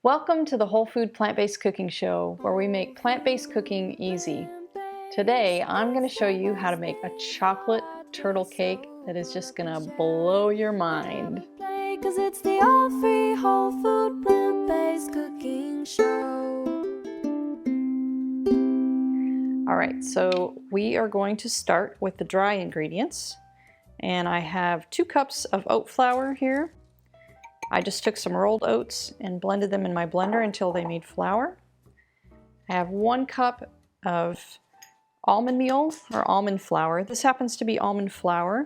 Welcome to the Whole Food Plant-Based Cooking Show, where we make plant-based cooking easy. Today, I'm going to show you how to make a chocolate turtle cake that is just going to blow your mind. Cause it's the all-free whole food plant-based cooking show. Alright, so we are going to start with the dry ingredients. And I have 2 cups of oat flour here. I just took some rolled oats and blended them in my blender until they made flour. I have 1 cup of almond meal or almond flour. This happens to be almond flour.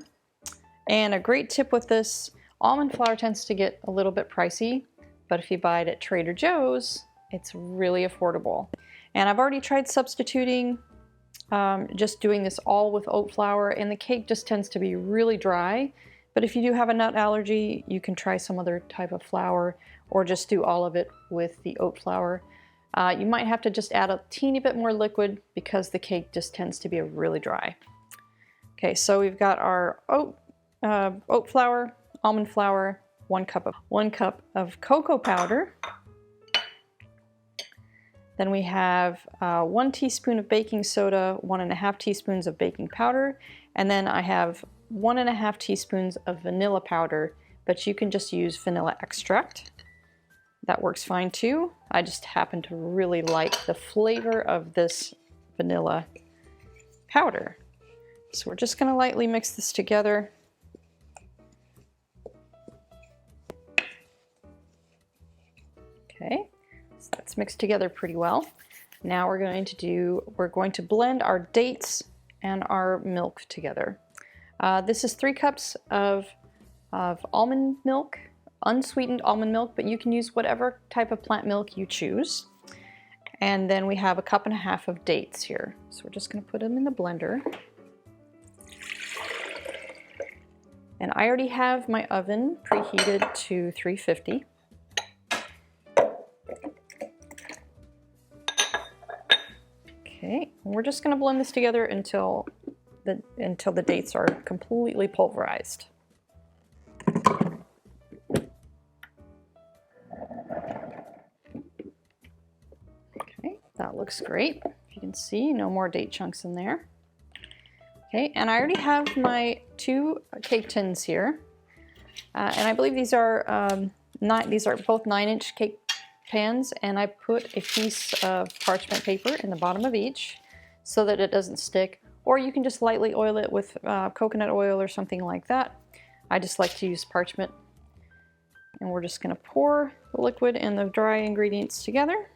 And a great tip with this, almond flour tends to get a little bit pricey, but if you buy it at Trader Joe's, it's really affordable. And I've already tried substituting, just doing this all with oat flour, and the cake just tends to be really dry. But if you do have a nut allergy, you can try some other type of flour or just do all of it with the oat flour. You might have to just add a teeny bit more liquid because the cake just tends to be really dry. Okay, so we've got our oat flour, almond flour, 1 cup of cocoa powder. Then we have 1 teaspoon of baking soda, 1½ teaspoons of baking powder, and then I have 1½ teaspoons of vanilla powder, but you can just use vanilla extract. That works fine too. I just happen to really like the flavor of this vanilla powder. So we're just going to lightly mix this together. Okay, so that's mixed together pretty well. Now we're going to blend our dates and our milk together. This is 3 cups of almond milk, unsweetened almond milk, but you can use whatever type of plant milk you choose. And then we have 1.5 cups of dates here. So we're just going to put them in the blender. And I already have my oven preheated to 350. Okay, and we're just going to blend this together until the dates are completely pulverized. Okay, that looks great. If you can see, no more date chunks in there. Okay, and I already have my 2 cake tins here, and I believe these are both 9-inch cake pans, and I put a piece of parchment paper in the bottom of each so that it doesn't stick. Or you can just lightly oil it with coconut oil or something like that. I just like to use parchment. And we're just going to pour the liquid and the dry ingredients together.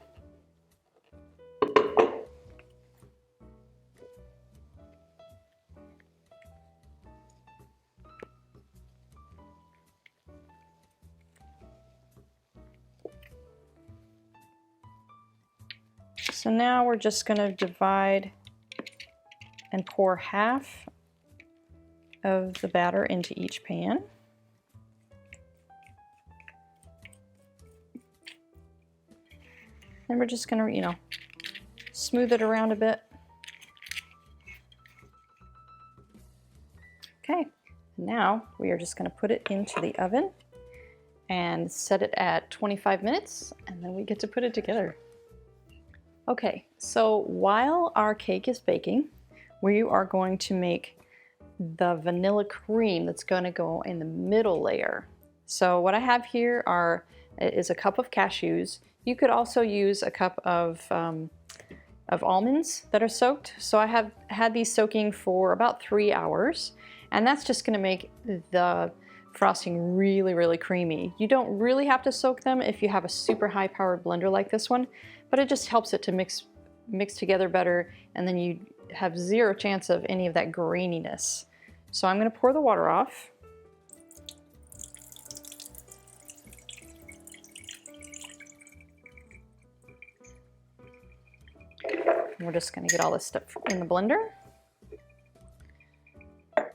So now we're just going to divide and pour half of the batter into each pan. And we're just going to, smooth it around a bit. Okay, now we are just going to put it into the oven and set it at 25 minutes, and then we get to put it together. Okay, so while our cake is baking, we are going to make the vanilla cream that's going to go in the middle layer. So what I have here is a cup of cashews. You could also use a cup of almonds that are soaked. So I have had these soaking for about 3 hours, and that's just going to make the frosting really, really creamy. You don't really have to soak them if you have a super high-powered blender like this one, but it just helps it to mix together better, and then you have 0 chance of any of that graininess. So I'm going to pour the water off. We're just going to get all this stuff in the blender. And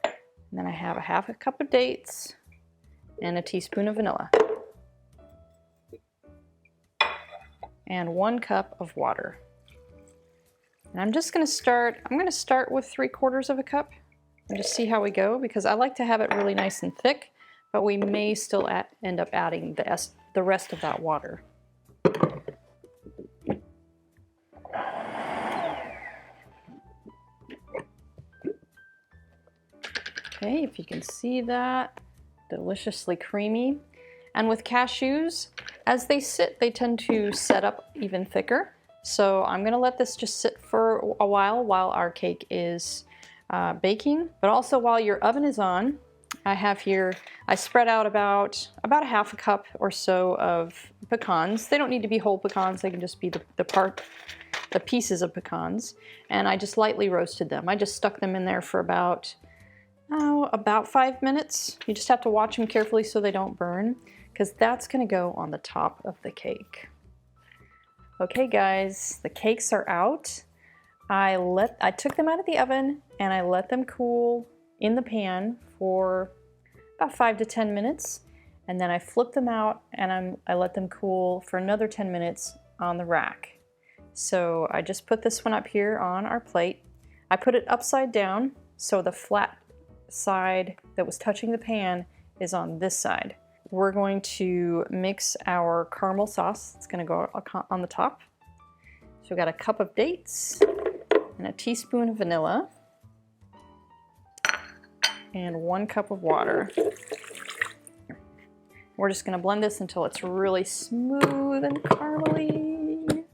then I have 1/2 cup of dates and a teaspoon of vanilla. And 1 cup of water. And I'm going to start with 3/4 cup and just see how we go, because I like to have it really nice and thick, but we may still end up adding the rest of that water. Okay, if you can see that, deliciously creamy. And with cashews, as they sit, they tend to set up even thicker. So I'm gonna let this just sit for a while our cake is baking. But also while your oven is on, I have here, I spread out about a half a cup or so of pecans. They don't need to be whole pecans, they can just be the pieces of pecans. And I just lightly roasted them. I just stuck them in there for about 5 minutes. You just have to watch them carefully so they don't burn, because that's gonna go on the top of the cake. Okay guys, the cakes are out. I took them out of the oven and I let them cool in the pan for about 5 to 10 minutes. And then I flipped them out and I let them cool for another 10 minutes on the rack. So I just put this one up here on our plate. I put it upside down so the flat side that was touching the pan is on this side. We're going to mix our caramel sauce. It's going to go on the top. So we've got a cup of dates and a teaspoon of vanilla and 1 cup of water. We're just going to blend this until it's really smooth and caramely.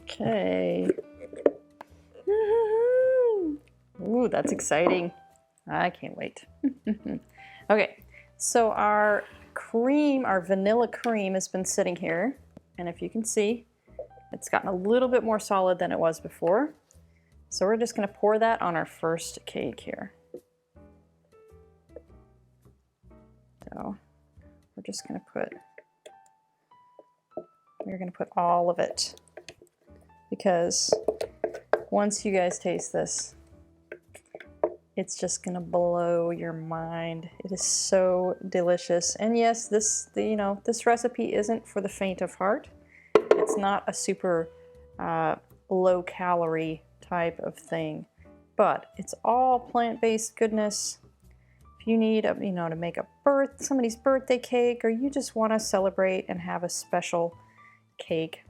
Okay. Ooh, that's exciting. I can't wait. Okay, so our cream, our vanilla cream has been sitting here, and if you can see, it's gotten a little bit more solid than it was before. So we're just going to pour that on our first cake here. So we're just going to we're going to put all of it, because once you guys taste this, it's just gonna blow your mind. It is so delicious. And yes, this recipe isn't for the faint of heart. It's not a super low calorie type of thing, but it's all plant-based goodness. If you need to make somebody's birthday cake, or you just want to celebrate and have a special cake,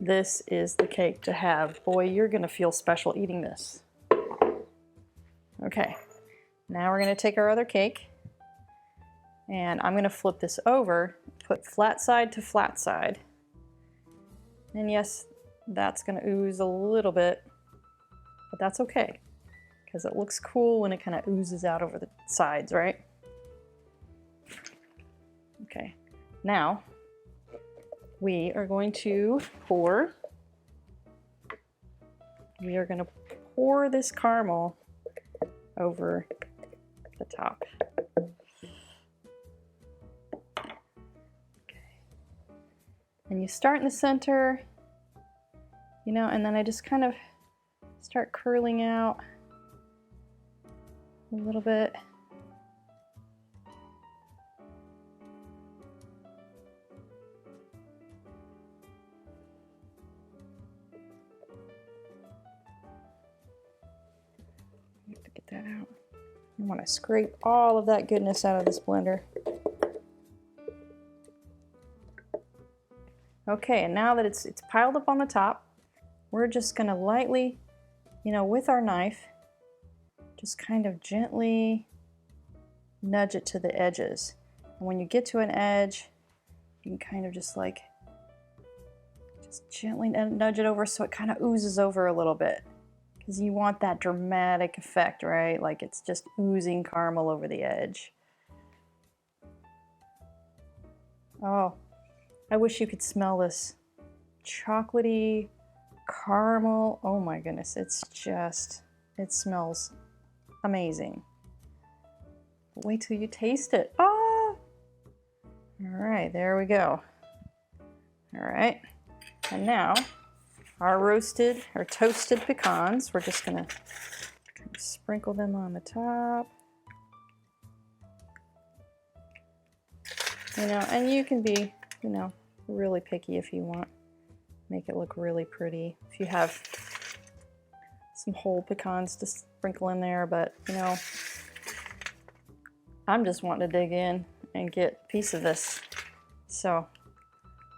this is the cake to have. Boy, you're gonna feel special eating this. Okay, now we're going to take our other cake, and I'm going to flip this over, put flat side to flat side. And yes, that's going to ooze a little bit, but that's okay, because it looks cool when it kind of oozes out over the sides, right? Okay, now we are going to pour this caramel over the top. Okay. And you start in the center, and then I just kind of start curling out a little bit. That out. I want to scrape all of that goodness out of this blender. Okay, and now that it's piled up on the top, we're just going to lightly, with our knife, just kind of gently nudge it to the edges. And when you get to an edge, you can kind of just gently nudge it over so it kind of oozes over a little bit. Because you want that dramatic effect, right? Like it's just oozing caramel over the edge. Oh, I wish you could smell this chocolatey caramel. Oh my goodness, it smells amazing. But wait till you taste it. Oh! All right, there we go. All right, and now our toasted pecans, we're just gonna sprinkle them on the top. And you can be, really picky if you want. Make it look really pretty. If you have some whole pecans to sprinkle in there, but I'm just wanting to dig in and get a piece of this. So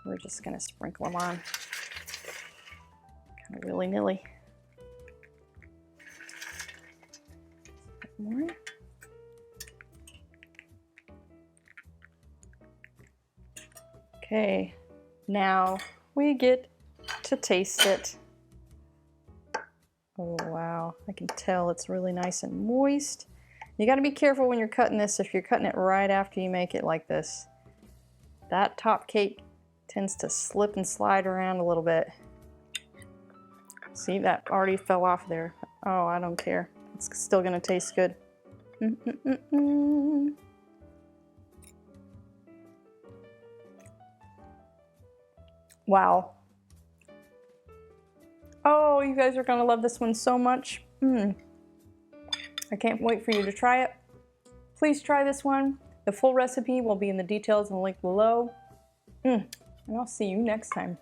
we're just gonna sprinkle them on kind of willy-nilly. More. Okay, now we get to taste it. Oh wow, I can tell it's really nice and moist. You got to be careful when you're cutting this if you're cutting it right after you make it like this. That top cake tends to slip and slide around a little bit. See, that already fell off there. Oh, I don't care. It's still gonna taste good. Wow. Oh, you guys are gonna love this one so much. I can't wait for you to try it. Please try this one. The full recipe will be in the details and link below. And I'll see you next time.